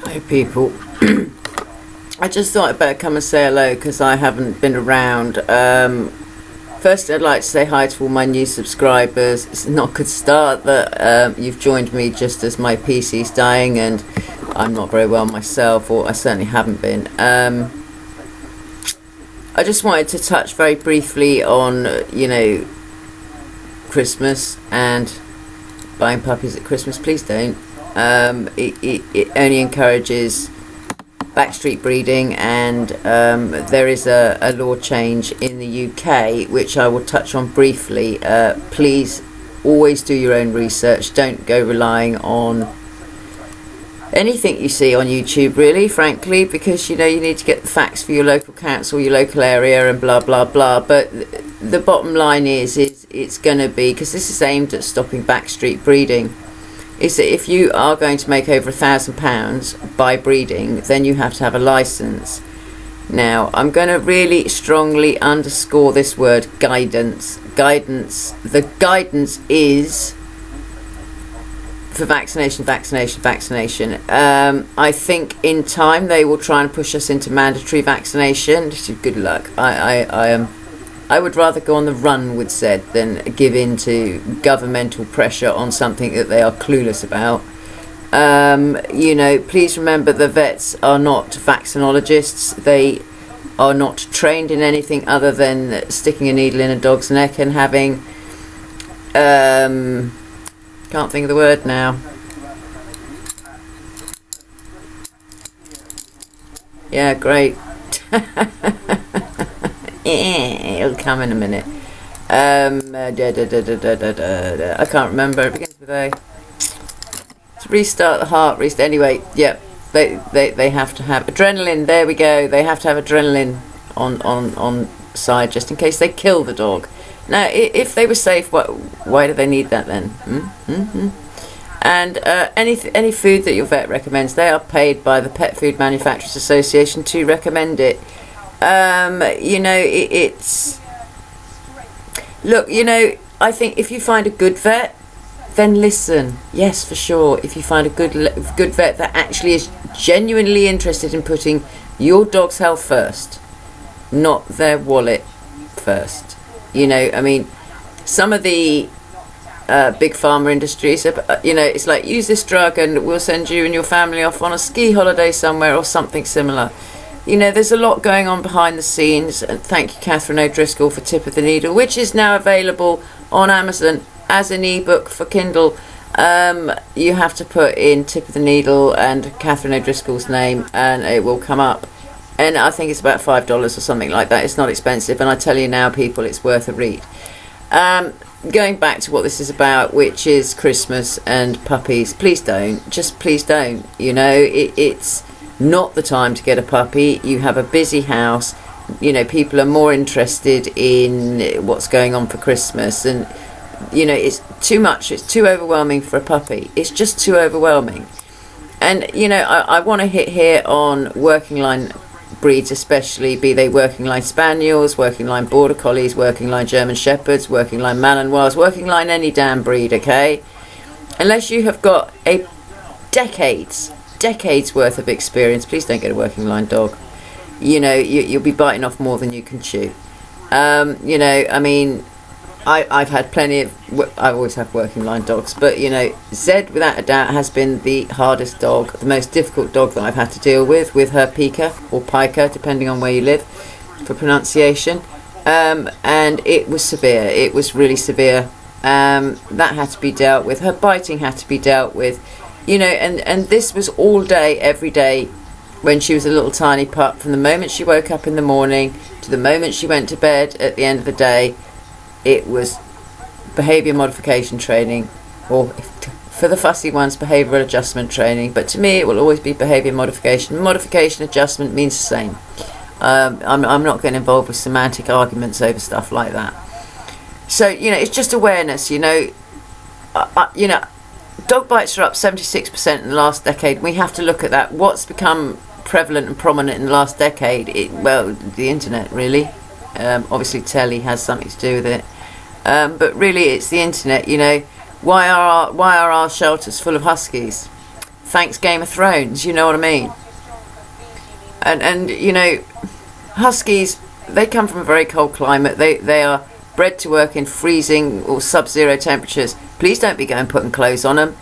Hey people, I just thought I'd better come and say hello because I haven't been around. First I'd like to say hi to all my new subscribers. It's not a good start that you've joined me just as my PC's dying and I'm not very well myself, or I certainly haven't been. I just wanted to touch very briefly on, Christmas and buying puppies at Christmas. Please don't. It only encourages backstreet breeding, and there is a law change in the UK which I will touch on briefly. Please always do your own research. Don't go relying on anything you see on YouTube, really, frankly, because you need to get the facts for your local council, your local area, and blah blah blah. But the bottom line is it's going to be, because this is aimed at stopping backstreet breeding, is that if you are going to make over £1,000 by breeding, then you have to have a license. Now, I'm going to really strongly underscore this word, guidance. Guidance. The guidance is for vaccination. I think in time they will try and push us into mandatory vaccination. Good luck. I would rather go on the run with Zed than give in to governmental pressure on something that they are clueless about. Please remember the vets are not vaccinologists. They are not trained in anything other than sticking a needle in a dog's neck and having, can't think of the word now. Yeah, great. It'll come in a minute. I can't remember. It begins with A. To restart the heart. Anyway, yeah, they have to have adrenaline. There we go. They have to have adrenaline on side just in case they kill the dog. Now, if they were safe, why do they need that then? And any food that your vet recommends, they are paid by the Pet Food Manufacturers Association to recommend it. I think if you find a good vet, then listen. Yes, for sure. If you find a good vet that actually is genuinely interested in putting your dog's health first, not their wallet first. Some of the big pharma industries, it's like, use this drug and we'll send you and your family off on a ski holiday somewhere or something similar. There's a lot going on behind the scenes, and thank you, Catherine O'Driscoll, for Tip of the Needle, which is now available on Amazon as an ebook for Kindle. You have to put in Tip of the Needle and Catherine O'Driscoll's name, and it will come up. And I think it's about $5 or something like that. It's not expensive, and I tell you now, people, it's worth a read. Going back to what this is about, which is Christmas and puppies, please don't. Just please don't. It's not the time to get a puppy. You have a busy house. People are more interested in what's going on for Christmas, and it's too much. It's too overwhelming for a puppy. It's just too overwhelming. And I want to hit here on working line breeds, especially, be they working line spaniels, working line border collies, working line German shepherds, working line malinois, working line any damn breed. Okay, unless you have got a decades worth of experience, please don't get a working line dog. You'll be biting off more than you can chew. I've had plenty of, I always have working line dogs, but Zed without a doubt has been the hardest dog, the most difficult dog that I've had to deal with her Pika or Piker, depending on where you live for pronunciation. And it was severe. It was really severe. That had to be dealt with. Her biting had to be dealt with. And this was all day, every day, when she was a little tiny pup, from the moment she woke up in the morning to the moment she went to bed at the end of the day. It was behaviour modification training, or for the fussy ones, behavioural adjustment training. But to me, it will always be behaviour modification. Modification adjustment means the same. I'm not getting involved with semantic arguments over stuff like that. So, it's just awareness, dog bites are up 76% in the last decade. We have to look at that. What's become prevalent and prominent in the last decade? The internet, really. Obviously, telly has something to do with it. But really, it's the internet. Why are our shelters full of huskies? thanks Game of Thrones, you know what I mean? And you know, Huskies, they come from a very cold climate. They are bred to work in freezing or sub-zero temperatures. Please don't be going putting clothes on them.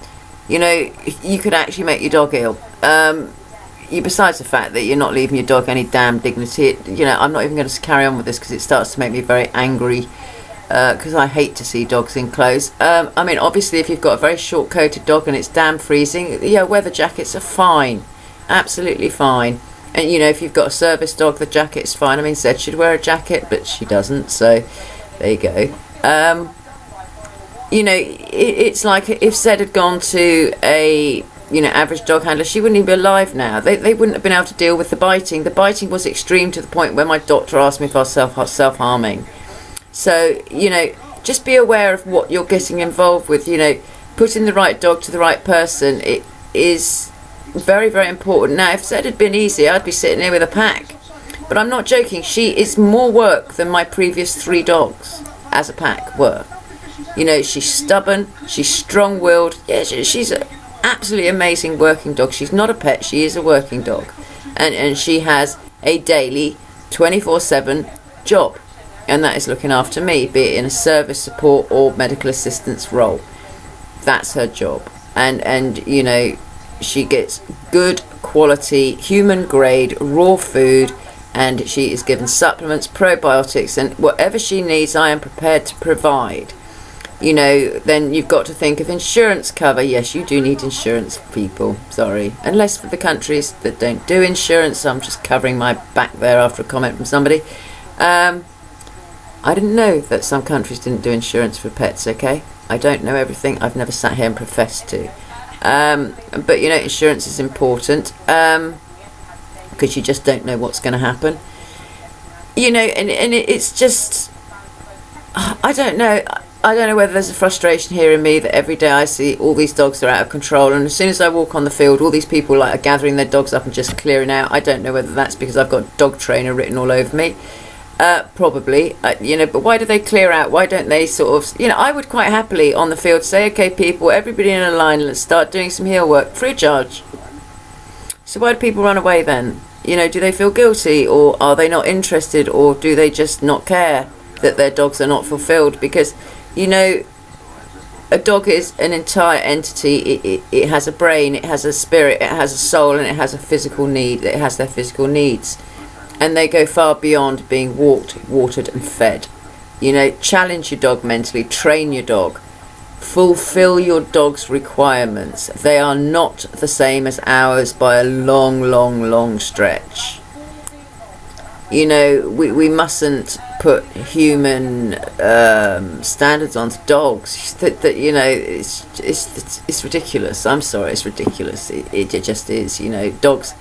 You know, you could actually make your dog ill. Besides the fact that you're not leaving your dog any damn dignity, you know, I'm not even going to carry on with this because it starts to make me very angry, because I hate to see dogs in clothes. I mean, obviously, if you've got a very short-coated dog and it's damn freezing, yeah, weather jackets are fine, absolutely fine. And, you know, if you've got a service dog, the jacket's fine. I mean, Zed should wear a jacket, but she doesn't, so there you go. You know, it's like if Zed had gone to a, you know, average dog handler, she wouldn't even be alive now. They wouldn't have been able to deal with the biting. The biting was extreme to the point where my doctor asked me if I was self-harming. So, you know, just be aware of what you're getting involved with. You know, putting the right dog to the right person, it is very, very important. Now, if Zed had been easy, I'd be sitting here with a pack. But I'm not joking. She is more work than my previous 3 dogs as a pack were. You know, she's stubborn, she's strong-willed. Yeah, she's an absolutely amazing working dog. She's not a pet, she is a working dog. And she has a daily 24/7 job. And that is looking after me, be it in a service support or medical assistance role. That's her job. And you know, she gets good quality, human grade, raw food, and she is given supplements, probiotics, and whatever she needs, I am prepared to provide. You know, then you've got to think of insurance cover. Yes, you do need insurance, people. Sorry. Unless for the countries that don't do insurance. I'm just covering my back there after a comment from somebody. I didn't know that some countries didn't do insurance for pets, okay? I don't know everything. I've never sat here and professed to. But, you know, insurance is important, because you just don't know what's going to happen. You know, and it's just, I don't know. I don't know whether there's a frustration here in me that every day I see all these dogs are out of control, and as soon as I walk on the field, all these people are gathering their dogs up and just clearing out. I don't know whether that's because I've got dog trainer written all over me. Probably, you know, but why do they clear out? Why don't they sort of, you know, I would quite happily on the field say, okay, people, everybody in a line, let's start doing some heel work, free of charge. So why do people run away then? You know, do they feel guilty, or are they not interested, or do they just not care that their dogs are not fulfilled? Because, you know, a dog is an entire entity. It has a brain, it has a spirit, it has a soul, and it has a physical need. It has their physical needs. And they go far beyond being walked, watered and fed. You know, challenge your dog mentally, train your dog. Fulfill your dog's requirements. They are not the same as ours by a long, long, long stretch. You know, we mustn't put human standards onto dogs. That you know, it's ridiculous. I'm sorry, it's ridiculous. It just is. You know, dogs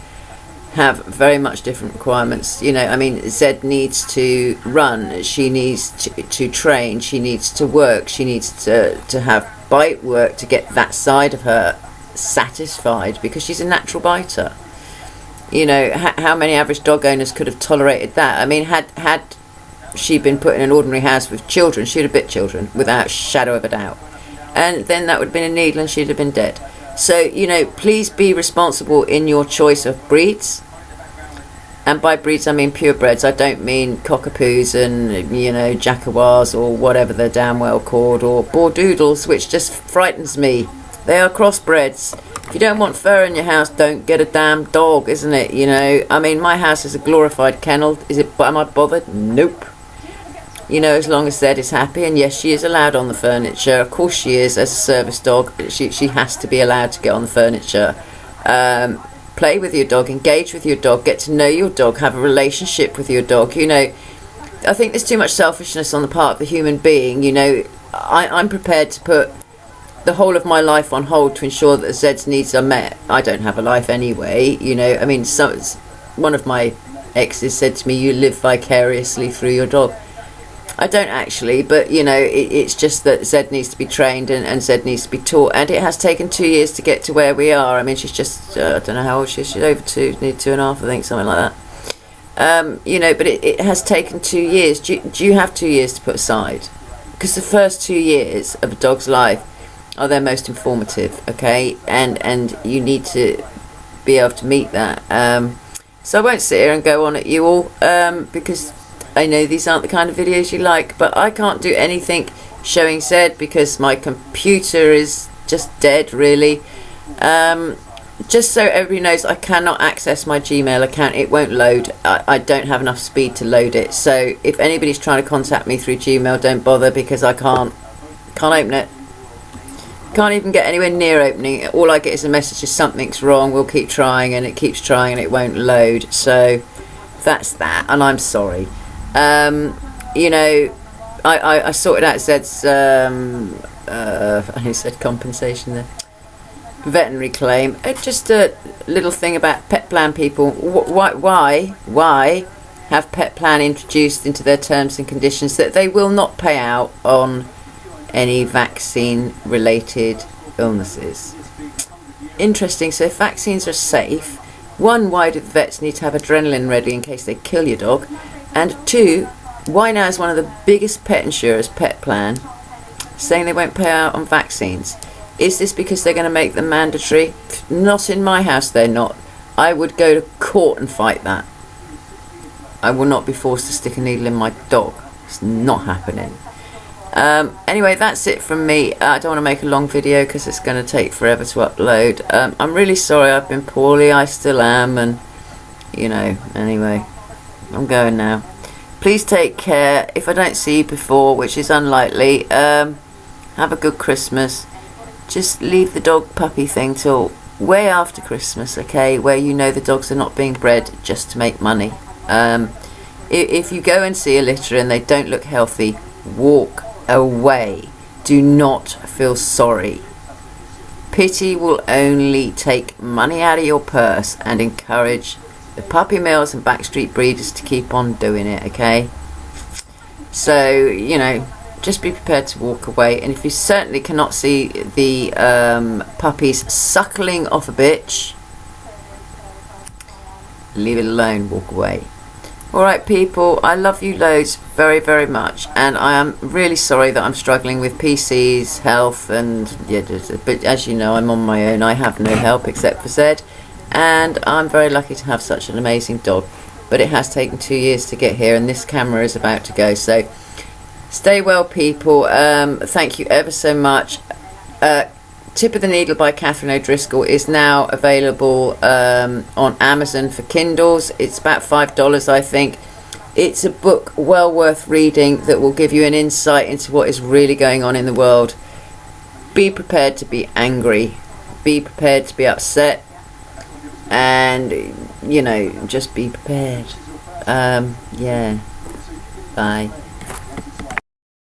have very much different requirements. You know, I mean, Zed needs to run, she needs to train, she needs to work, she needs to have bite work to get that side of her satisfied, because she's a natural biter. You know, how many average dog owners could have tolerated that? I mean, had she been put in an ordinary house with children, she'd have bit children without a shadow of a doubt, and then that would have been a needle and she'd have been dead. So, you know, please be responsible in your choice of breeds. And by breeds, I mean purebreds. I don't mean cockapoos and, you know, jaguars or whatever they're damn well called, or bordoodles, which just frightens me. They are crossbreds. If you don't want fur in your house, don't get a damn dog, isn't it? You know, I mean, my house is a glorified kennel. Am I bothered? Nope. You know, as long as Zed is happy, and yes, she is allowed on the furniture. Of course she is, as a service dog. She has to be allowed to get on the furniture. Play with your dog, engage with your dog, get to know your dog, have a relationship with your dog. You know, I think there's too much selfishness on the part of the human being. You know, I'm prepared to put the whole of my life on hold to ensure that Zed's needs are met. I don't have a life anyway. You know, I mean, one of my exes said to me, you live vicariously through your dog. I don't actually, but you know, it's just that Zed needs to be trained and Zed needs to be taught, and it has taken 2 years to get to where we are. I mean, she's just, I don't know how old she is, she's over 2, nearly 2.5, I think, something like that. You know, but it has taken 2 years. Do you have 2 years to put aside? Because the first 2 years of a dog's life are their most informative, okay, and you need to be able to meet that. So I won't sit here and go on at you all, because I know these aren't the kind of videos you like, but I can't do anything showing Zed because my computer is just dead, really. Just so everybody knows, I cannot access my Gmail account. It won't load. I don't have enough speed to load it. So if anybody's trying to contact me through Gmail, don't bother, because I can't open it. Can't even get anywhere near opening it. All I get is a message of something's wrong, we'll keep trying, and it keeps trying and it won't load. So that's that, and I'm sorry. You know, I sorted out Zed's I said compensation there, veterinary claim. Just a little thing about pet plan people. Why have pet plan introduced into their terms and conditions that they will not pay out on any vaccine related illnesses? Interesting. So if vaccines are safe, one, why do the vets need to have adrenaline ready in case they kill your dog? And two, why now is one of the biggest pet insurers, Pet Plan, saying they won't pay out on vaccines? Is this because they're going to make them mandatory? Not in my house, they're not. I would go to court and fight that. I will not be forced to stick a needle in my dog. It's not happening. Anyway, that's it from me. I don't want to make a long video because it's going to take forever to upload. I'm really sorry I've been poorly. I still am, and you know, anyway, I'm going now. Please take care. If I don't see you before, which is unlikely, have a good Christmas. Just leave the dog puppy thing till way after Christmas, okay, where you know the dogs are not being bred just to make money. If you go and see a litter and they don't look healthy, walk away. Do not feel sorry. Pity will only take money out of your purse and encourage the puppy mills and backstreet breeders to keep on doing it, okay? So, you know, just be prepared to walk away. And if you certainly cannot see the puppies suckling off a bitch, leave it alone, walk away. Alright people, I love you loads very, very much, and I am really sorry that I'm struggling with PC's health, and yeah, but as you know, I'm on my own. I have no help except for Zed, and I'm very lucky to have such an amazing dog, but it has taken 2 years to get here, and this camera is about to go. So stay well people. Thank you ever so much. Tip of the Needle by Catherine O'Driscoll is now available on Amazon for Kindles. It's about $5, I think. It's a book well worth reading that will give you an insight into what is really going on in the world. Be prepared to be angry. Be prepared to be upset. And, you know, just be prepared. Yeah. Bye.